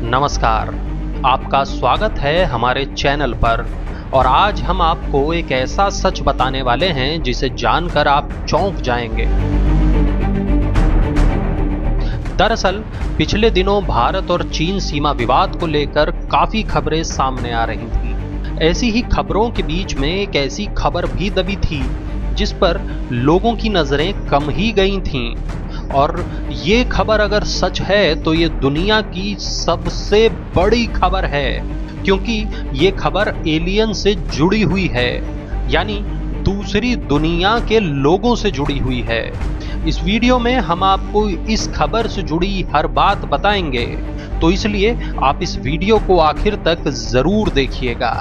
नमस्कार, आपका स्वागत है हमारे चैनल पर। और आज हम आपको एक ऐसा सच बताने वाले हैं जिसे जानकर आप चौंक जाएंगे। दरअसल पिछले दिनों भारत और चीन सीमा विवाद को लेकर काफी खबरें सामने आ रही थी। ऐसी ही खबरों के बीच में एक ऐसी खबर भी दबी थी जिस पर लोगों की नजरें कम ही गई थीं। और ये खबर अगर सच है तो ये दुनिया की सबसे बड़ी खबर है, क्योंकि ये खबर एलियन से जुड़ी हुई है, यानी दूसरी दुनिया के लोगों से जुड़ी हुई है। इस वीडियो में हम आपको इस खबर से जुड़ी हर बात बताएंगे, तो इसलिए आप इस वीडियो को आखिर तक जरूर देखिएगा।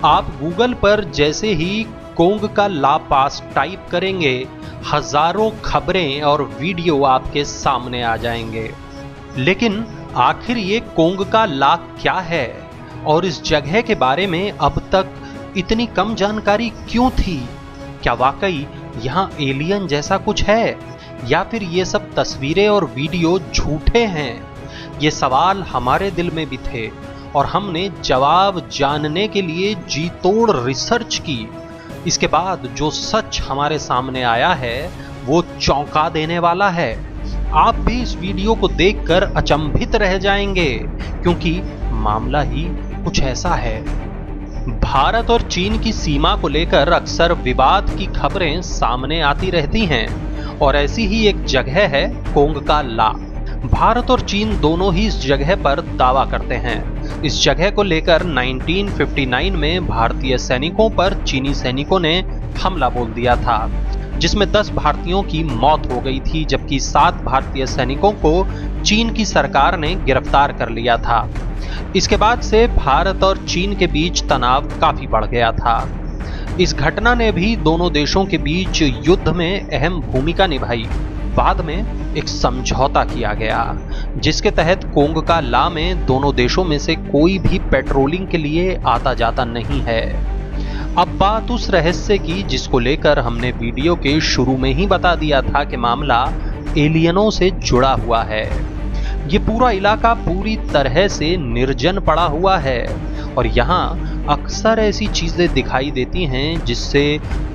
आप गूगल पर जैसे ही कोंग का ला पास टाइप करेंगे, हजारों खबरें और वीडियो आपके सामने आ जाएंगे। लेकिन आखिर ये कोंग का ला क्या है और इस जगह के बारे में अब तक इतनी कम जानकारी क्यों थी? क्या वाकई यहाँ एलियन जैसा कुछ है या फिर ये सब तस्वीरें और वीडियो झूठे हैं? ये सवाल हमारे दिल में भी थे और हमने जवाब जानने के लिए जी तोड़ रिसर्च की। इसके बाद जो सच हमारे सामने आया है वो चौंका देने वाला है। आप भी इस वीडियो को देखकर अचंभित रह जाएंगे, क्योंकि मामला ही कुछ ऐसा है। भारत और चीन की सीमा को लेकर अक्सर विवाद की खबरें सामने आती रहती हैं और ऐसी ही एक जगह है कोंग का ला। भारत और चीन दोनों ही इस जगह पर दावा करते हैं। इस जगह को लेकर 1959 में भारतीय सैनिकों पर चीनी सैनिकों ने हमला बोल दिया था, जिसमें 10 भारतीयों की मौत हो गई थी, जबकि 7 भारतीय सैनिकों को चीन की सरकार ने गिरफ्तार कर लिया था। इसके बाद से भारत और चीन के बीच तनाव काफी बढ़ गया था। इस घटना ने भी दोनों देशों के बीच युद्ध में अहम भूमिका निभाई। बाद में एक समझौता किया गया जिसके तहत कोंग का ला में दोनों देशों में से कोई भी पेट्रोलिंग के लिए आता जाता नहीं है। अब बात उस रहस्य की जिसको लेकर हमने वीडियो के शुरू में ही बता दिया था कि मामला एलियनों से जुड़ा हुआ है। ये पूरा इलाका पूरी तरह से निर्जन पड़ा हुआ है और यहाँ अक्सर ऐसी चीजें दिखाई देती हैं जिससे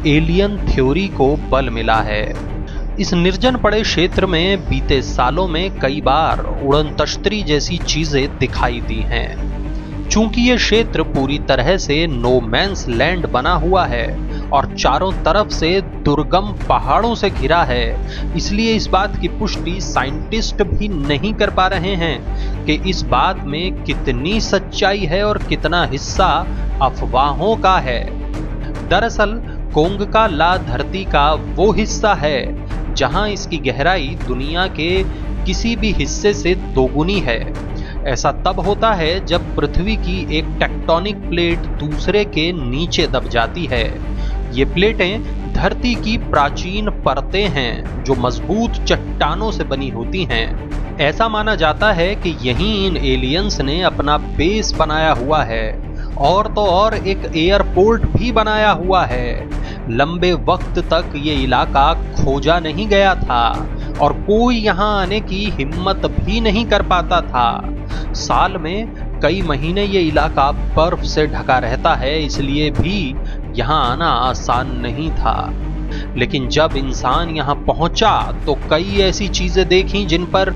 एलियन थ्योरी को बल मिला है। इस निर्जन पड़े क्षेत्र में बीते सालों में कई बार उड़नतश्तरी जैसी चीजें दिखाई दी हैं। चूंकि ये क्षेत्र पूरी तरह से नो मैंस लैंड बना हुआ है और चारों तरफ से दुर्गम पहाड़ों से घिरा है, इसलिए इस बात की पुष्टि साइंटिस्ट भी नहीं कर पा रहे हैं कि इस बात में कितनी सच्चाई है और कितना हिस्सा अफवाहों का है। दरअसल कोंग का ला धरती का वो हिस्सा है जहां इसकी गहराई दुनिया के किसी भी हिस्से से दोगुनी है। ऐसा तब होता है जब पृथ्वी की एक टेक्टोनिक प्लेट दूसरे के नीचे दब जाती है। ये प्लेटें धरती की प्राचीन परतें हैं जो मजबूत चट्टानों से बनी होती हैं। ऐसा माना जाता है कि यहीं इन एलियंस ने अपना बेस बनाया हुआ है और तो और एक एयरपोर्ट भी बनाया हुआ है। लंबे वक्त तक ये इलाका खोजा नहीं गया था और कोई यहाँ आने की हिम्मत भी नहीं कर पाता था। साल में कई महीने ये इलाका बर्फ से ढका रहता है, इसलिए भी यहाँ आना आसान नहीं था। लेकिन जब इंसान यहाँ पहुंचा तो कई ऐसी चीजें देखी जिन पर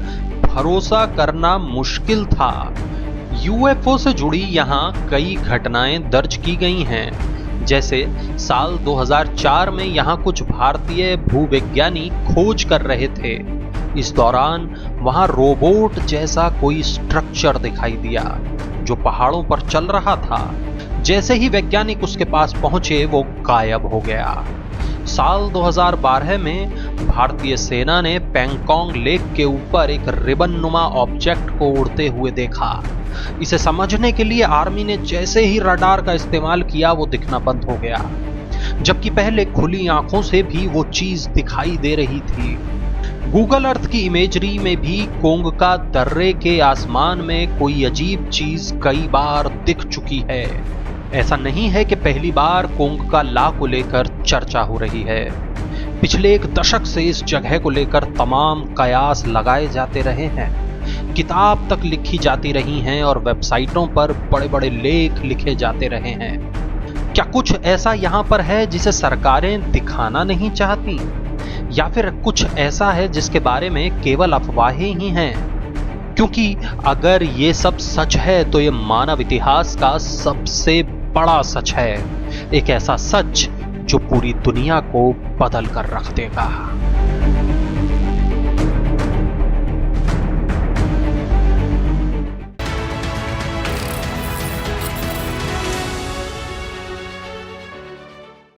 भरोसा करना मुश्किल था। यूएफओ से जुड़ी यहाँ कई घटनाएं दर्ज की गई हैं। जैसे साल 2004 में यहाँ कुछ भारतीय भूवैज्ञानिक खोज कर रहे थे। इस दौरान वहाँ रोबोट जैसा कोई स्ट्रक्चर दिखाई दिया जो पहाड़ों पर चल रहा था। जैसे ही वैज्ञानिक उसके पास पहुंचे वो गायब हो गया। साल 2012 में भारतीय सेना ने पैंगोंग लेक के ऊपर एक रिबन नुमा ऑब्जेक्ट को उड़ते हुए देखा। इसे समझने के लिए आर्मी ने जैसे ही रडार का इस्तेमाल किया वो दिखना बंद हो गया, जबकि पहले खुली आंखों से भी वो चीज दिखाई दे रही थी। गूगल अर्थ की इमेजरी में भी कोंग का दर्रे के आसमान में कोई अजीब चीज कई बार दिख चुकी है। ऐसा नहीं है कि पहली बार कोंग का ला को लेकर चर्चा हो रही है। पिछले एक दशक से इस जगह को लेकर तमाम कयास लगाए जाते रहे हैं। किताब तक लिखी जाती रही हैं और वेबसाइटों पर बड़े बड़े लेख लिखे जाते रहे हैं। क्या कुछ ऐसा यहां पर है जिसे सरकारें दिखाना नहीं चाहती, या फिर कुछ ऐसा है जिसके बारे में केवल अफवाहें ही हैं? क्योंकि अगर ये सब सच है तो ये मानव इतिहास का सबसे बड़ा सच है, एक ऐसा सच जो पूरी दुनिया को बदल कर रख देगा।